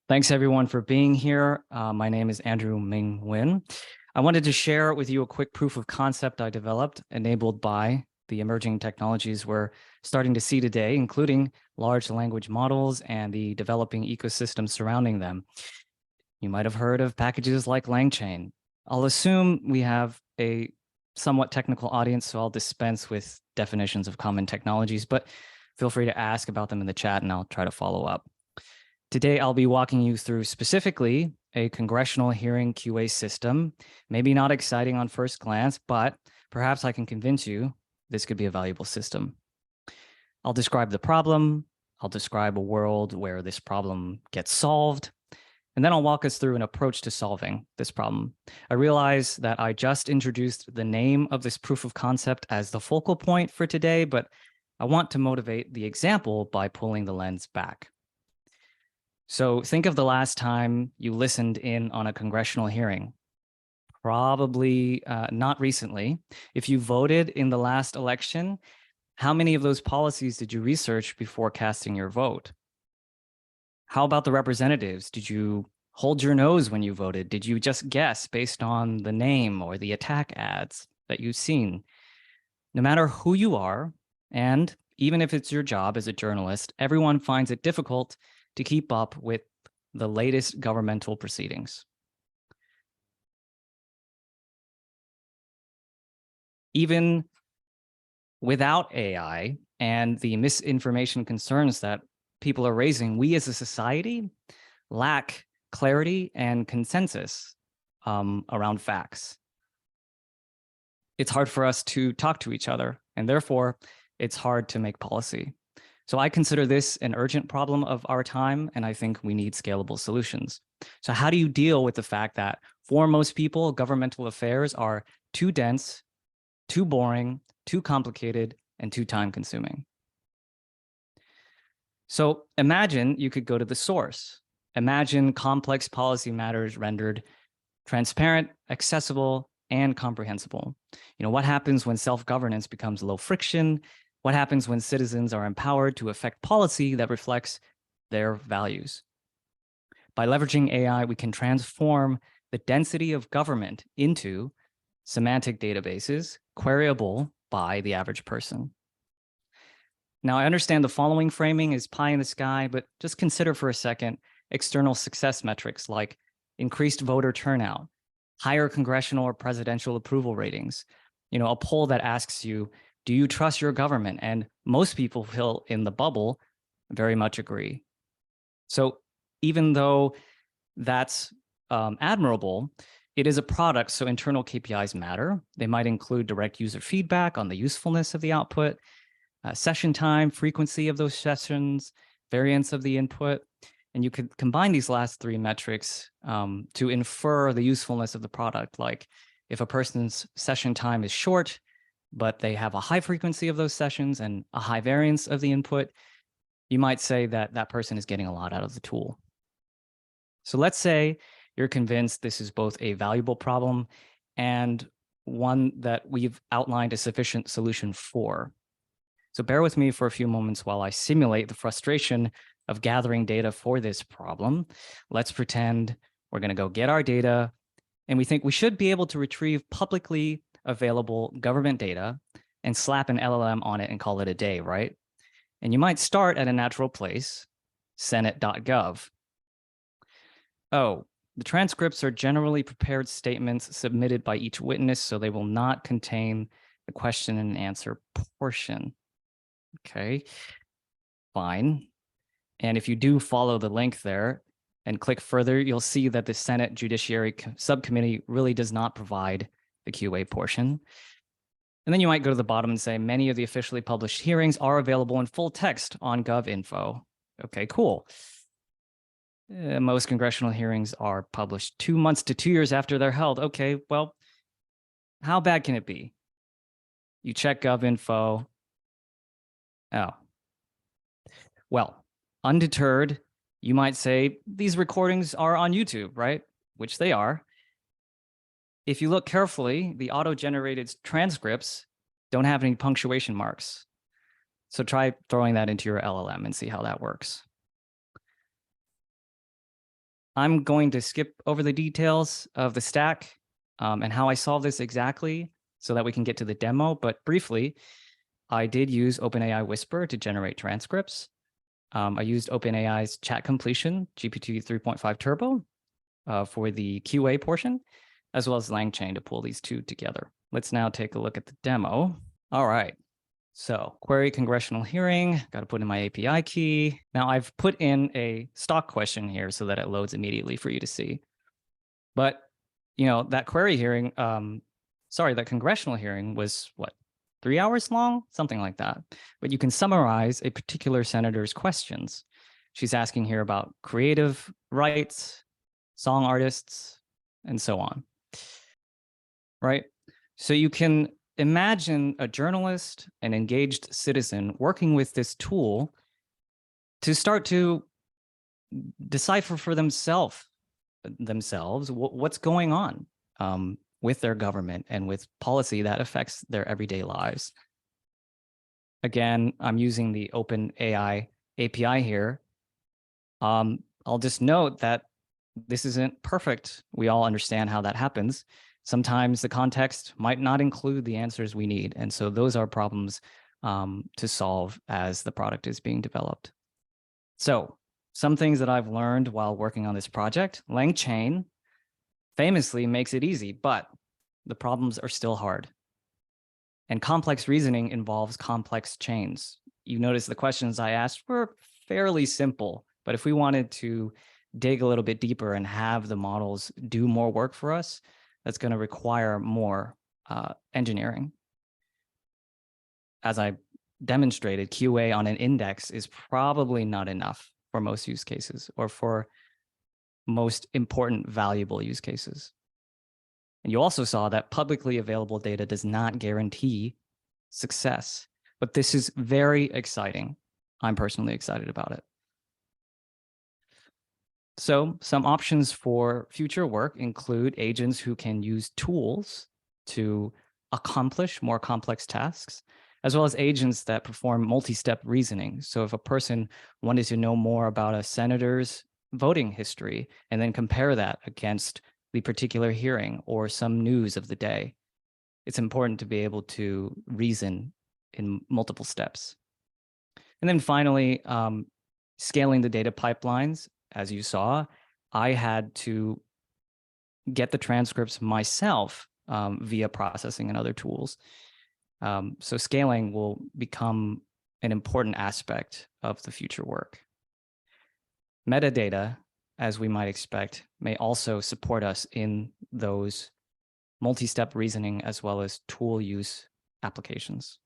Thanks everyone for being here. My name is Minh Nguyen. I wanted to share with you a quick proof of concept I developed enabled by the emerging technologies we're starting to see today, including large language models and the developing ecosystem surrounding them. You might have heard of packages like LangChain. I'll assume we have a somewhat technical audience, so I'll dispense with definitions of common technologies, but feel free to ask about them in the chat and I'll try to follow up. Today, I'll be walking you through specifically a congressional hearing QA system. Maybe not exciting on first glance, but perhaps I can convince you this could be a valuable system. I'll describe the problem. I'll describe a world where this problem gets solved. And then I'll walk us through an approach to solving this problem. I realize that I just introduced the name of this proof of concept as the focal point for today, but I want to motivate the example by pulling the lens back. So think of the last time you listened in on a congressional hearing. Probably not recently. If you voted in the last election, how many of those policies did you research before casting your vote? How about the representatives? Did you hold your nose when you voted? Did you just guess based on the name or the attack ads that you've seen? No matter who you are, and even if it's your job as a journalist, everyone finds it difficult to keep up with the latest governmental proceedings. Even without AI and the misinformation concerns that people are raising, we as a society lack clarity and consensus around facts. It's hard for us to talk to each other, and therefore it's hard to make policy. So I consider this an urgent problem of our time, and I think we need scalable solutions. So how do you deal with the fact that for most people, governmental affairs are too dense, too boring, too complicated, and too time-consuming? So imagine you could go to the source. Imagine complex policy matters rendered transparent, accessible, and comprehensible. What happens when self-governance becomes low friction? What happens when citizens are empowered to affect policy that reflects their values? By leveraging AI, we can transform the density of government into semantic databases queryable by the average person. Now, I understand the following framing is pie in the sky, but just consider for a second external success metrics like increased voter turnout, higher congressional or presidential approval ratings. A poll that asks you, do you trust your government? And most people feel in the bubble very much agree. So even though that's admirable, it is a product, so internal KPIs matter. They might include direct user feedback on the usefulness of the output, session time, frequency of those sessions, variance of the input. And you could combine these last three metrics to infer the usefulness of the product. Like if a person's session time is short, but they have a high frequency of those sessions and a high variance of the input, you might say that that person is getting a lot out of the tool. So let's say you're convinced this is both a valuable problem and one that we've outlined a sufficient solution for. So bear with me for a few moments while I simulate the frustration of gathering data for this problem. Let's pretend we're going to go get our data, and we think we should be able to retrieve publicly available government data and slap an LLM on it and call it a day, right? And you might start at a natural place, senate.gov. Oh, the transcripts are generally prepared statements submitted by each witness, so they will not contain the question and answer portion. Okay, fine. And if you do follow the link there and click further, you'll see that the Senate Judiciary Subcommittee really does not provide the QA portion. And then you might go to the bottom and say, many of the officially published hearings are available in full text on GovInfo. Okay, cool. Most congressional hearings are published 2 months to 2 years after they're held. Okay, well, how bad can it be? You check GovInfo. Oh. Well, undeterred, you might say, these recordings are on YouTube, right? Which they are. If you look carefully, the auto-generated transcripts don't have any punctuation marks. So try throwing that into your LLM and see how that works. I'm going to skip over the details of the stack and how I solve this exactly so that we can get to the demo. But briefly, I did use OpenAI Whisper to generate transcripts. I used OpenAI's chat completion, GPT 3.5 Turbo, for the QA portion, as well as LangChain to pull these two together. Let's now take a look at the demo. All right. So query congressional hearing, got to put in my API key. Now I've put in a stock question here so that it loads immediately for you to see. But, that query hearing, that congressional hearing was what, 3 hours long? Something like that. But you can summarize a particular senator's questions. She's asking here about creative rights, song artists, and so on. Right? So you can imagine a journalist, an engaged citizen working with this tool to start to decipher for themselves what's going on with their government and with policy that affects their everyday lives. Again, I'm using the OpenAI API here. I'll just note that this isn't perfect. We all understand how that happens. Sometimes the context might not include the answers we need. And so those are problems to solve as the product is being developed. So some things that I've learned while working on this project, LangChain famously makes it easy, but the problems are still hard. And complex reasoning involves complex chains. You notice the questions I asked were fairly simple, but if we wanted to dig a little bit deeper and have the models do more work for us, that's going to require more engineering. As I demonstrated, QA on an index is probably not enough for most use cases or for most important, valuable use cases. And you also saw that publicly available data does not guarantee success, but this is very exciting. I'm personally excited about it. So some options for future work include agents who can use tools to accomplish more complex tasks, as well as agents that perform multi-step reasoning. So if a person wanted to know more about a senator's voting history and then compare that against the particular hearing or some news of the day, it's important to be able to reason in multiple steps. And then finally, scaling the data pipelines. As you saw, I had to get the transcripts myself via processing and other tools. So scaling will become an important aspect of the future work. Metadata, as we might expect, may also support us in those multi-step reasoning as well as tool use applications.